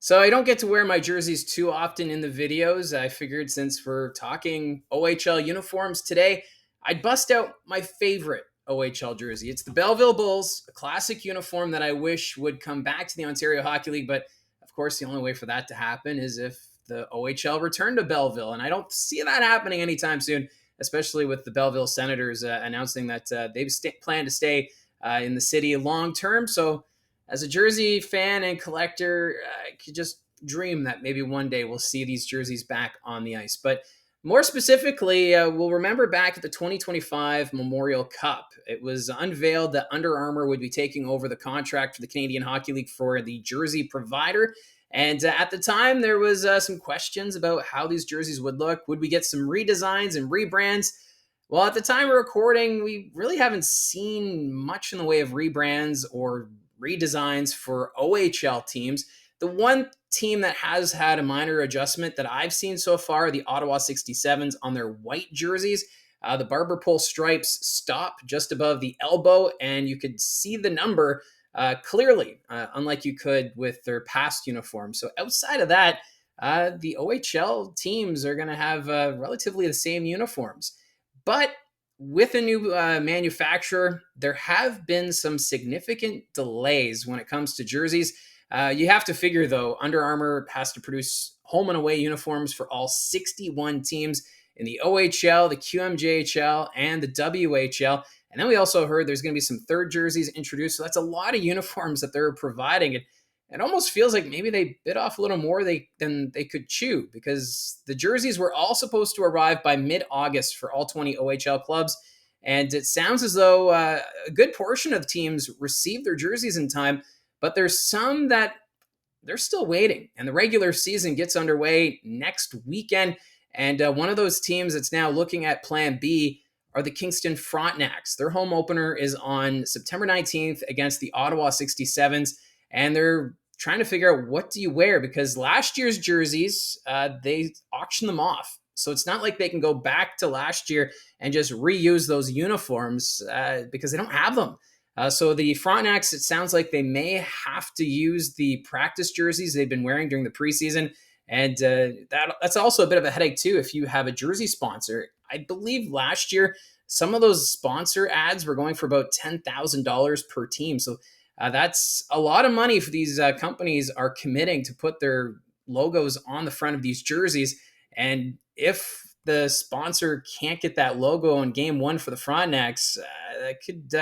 So I don't get to wear my jerseys too often in the videos. I figured since we're talking OHL uniforms today, I'd bust out my favorite OHL jersey. It's the Belleville Bulls, a classic uniform that I wish would come back to the Ontario Hockey League. But of course, the only way for that to happen is if the OHL returned to Belleville. And I don't see that happening anytime soon, especially with the Belleville Senators announcing that they've plan to stay in the city long term. So as a jersey fan and collector, I could just dream that maybe one day we'll see these jerseys back on the ice. But more specifically, we'll remember back at the 2025 Memorial Cup. It was unveiled that Under Armour would be taking over the contract for the Canadian Hockey League for the jersey provider. And at the time, there was some questions about how these jerseys would look. Would we get some redesigns and rebrands? Well, at the time of recording, we really haven't seen much in the way of rebrands or redesigns for OHL teams. The one team that has had a minor adjustment that I've seen so far are the Ottawa 67s on their white jerseys. The barber pole stripes stop just above the elbow, and you could see the number clearly, unlike you could with their past uniforms. So outside of that, the OHL teams are going to have relatively the same uniforms. But with a new manufacturer, there have been some significant delays when it comes to jerseys. You have to figure, though, Under Armour has to produce home and away uniforms for all 61 teams in the OHL, the QMJHL, and the WHL. And then we also heard there's going to be some third jerseys introduced. So that's a lot of uniforms that they're providing. It almost feels like maybe they bit off a little more than they could chew, because the jerseys were all supposed to arrive by mid-August for all 20 OHL clubs. And it sounds as though a good portion of teams received their jerseys in time, but there's some that they're still waiting. And the regular season gets underway next weekend. And one of those teams that's now looking at Plan B are the Kingston Frontenacs. Their home opener is on September 19th against the Ottawa 67s. And they're trying to figure out, what do you wear? Because last year's jerseys, they auctioned them off. So it's not like they can go back to last year and just reuse those uniforms because they don't have them. So the Frontenacs, it sounds like they may have to use the practice jerseys they've been wearing during the preseason. And that's also a bit of a headache, too, if you have a jersey sponsor. I believe last year, some of those sponsor ads were going for about $10,000 per team. So that's a lot of money for these companies are committing to put their logos on the front of these jerseys. And if the sponsor can't get that logo in game one for the Frontenacs, that could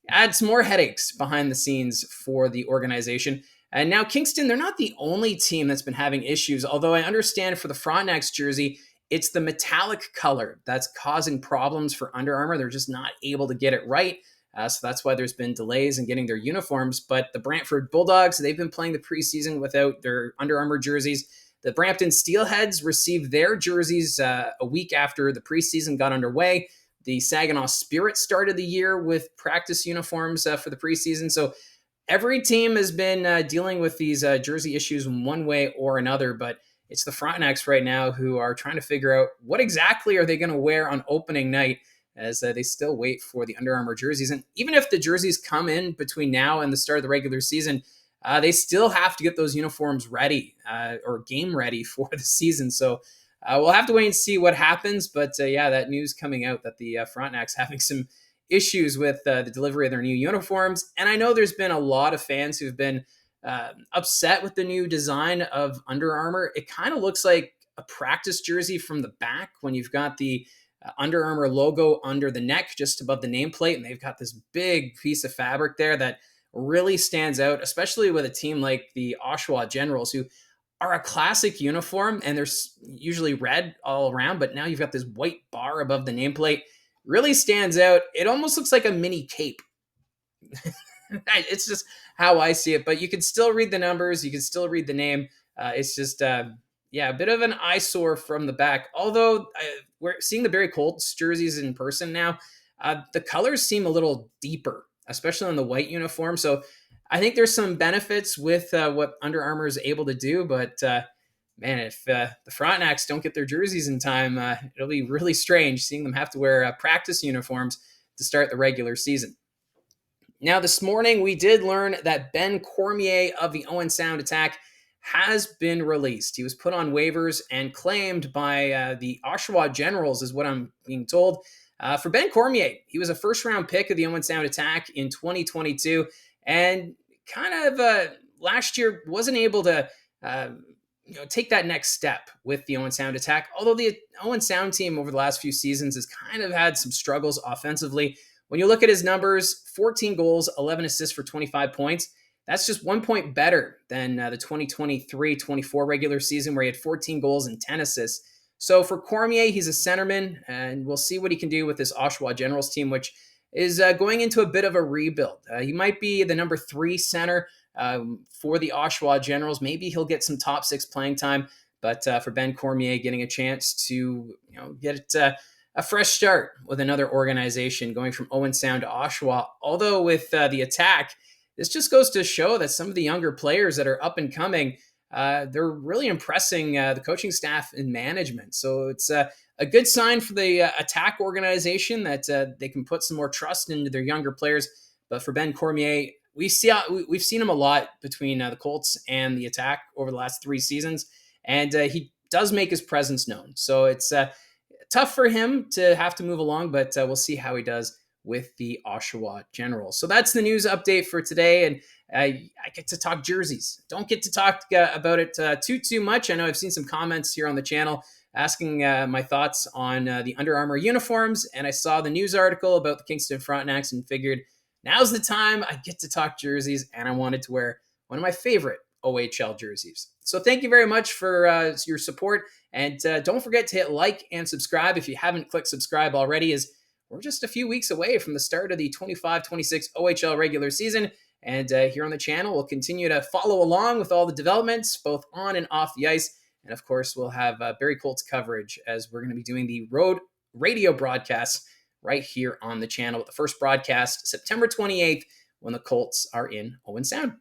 add some more headaches behind the scenes for the organization. And now Kingston, they're not the only team that's been having issues, although I understand for the Frontenacs jersey, it's the metallic color that's causing problems for Under Armour. They're just not able to get it right. So that's why there's been delays in getting their uniforms. But the Brantford Bulldogs, they've been playing the preseason without their Under Armour jerseys. The Brampton Steelheads received their jerseys a week after the preseason got underway. The Saginaw Spirit started the year with practice uniforms for the preseason. So every team has been dealing with these jersey issues in one way or another. But it's the Frontenacs right now who are trying to figure out what exactly are they going to wear on opening night, as they still wait for the Under Armour jerseys. And even if the jerseys come in between now and the start of the regular season, they still have to get those uniforms ready or game ready for the season. So we'll have to wait and see what happens. But yeah, that news coming out that the Frontenacs having some issues with the delivery of their new uniforms. And I know there's been a lot of fans who've been upset with the new design of Under Armour. It kind of looks like a practice jersey from the back when you've got the Under Armour logo under the neck, just above the nameplate. And they've got this big piece of fabric there that really stands out, especially with a team like the Oshawa Generals, who are a classic uniform, and they're usually red all around. But now you've got this white bar above the nameplate. Really stands out. It almost looks like a mini cape. It's just how I see it. But you can still read the numbers. You can still read the name. It's just a bit of an eyesore from the back. Although we're seeing the Barrie Colts jerseys in person now, the colors seem a little deeper, especially on the white uniform. So I think there's some benefits with what Under Armour is able to do. But man, if the Frontenacs don't get their jerseys in time, it'll be really strange seeing them have to wear practice uniforms to start the regular season. Now, this morning, we did learn that Ben Cormier of the Owen Sound Attack has been released. He was put on waivers and claimed by the Oshawa Generals, is what I'm being told. For Ben Cormier, he was a first-round pick of the Owen Sound Attack in 2022, and kind of last year wasn't able to take that next step with the Owen Sound Attack. Although the Owen Sound team over the last few seasons has kind of had some struggles offensively. When you look at his numbers, 14 goals, 11 assists for 25 points. That's just 1 point better than the 2023-24 regular season where he had 14 goals and 10 assists. So for Cormier, he's a centerman, and we'll see what he can do with this Oshawa Generals team, which is going into a bit of a rebuild. He might be the number 3 center for the Oshawa Generals. Maybe he'll get some top 6 playing time, but for Ben Cormier, getting a chance to get a fresh start with another organization, going from Owen Sound to Oshawa. Although with the Attack, this just goes to show that some of the younger players that are up and coming, they're really impressing the coaching staff and management. So it's a good sign for the Attack organization that they can put some more trust into their younger players. But for Ben Cormier, we've seen him a lot between the Colts and the Attack over the last 3 seasons, and he does make his presence known. So it's tough for him to have to move along, but we'll see how he does with the Oshawa Generals. So that's the news update for today, and I get to talk jerseys. Don't get to talk about it too much. I know I've seen some comments here on the channel asking my thoughts on the Under Armour uniforms, and I saw the news article about the Kingston Frontenacs and figured now's the time I get to talk jerseys, and I wanted to wear one of my favorite OHL jerseys. So thank you very much for your support, and don't forget to hit like and subscribe if you haven't clicked subscribe already, as we're just a few weeks away from the start of the 25-26 OHL regular season, and here on the channel, we'll continue to follow along with all the developments, both on and off the ice, and of course, we'll have Barrie Colts coverage as we're going to be doing the road radio broadcasts right here on the channel, with the first broadcast September 28th when the Colts are in Owen Sound.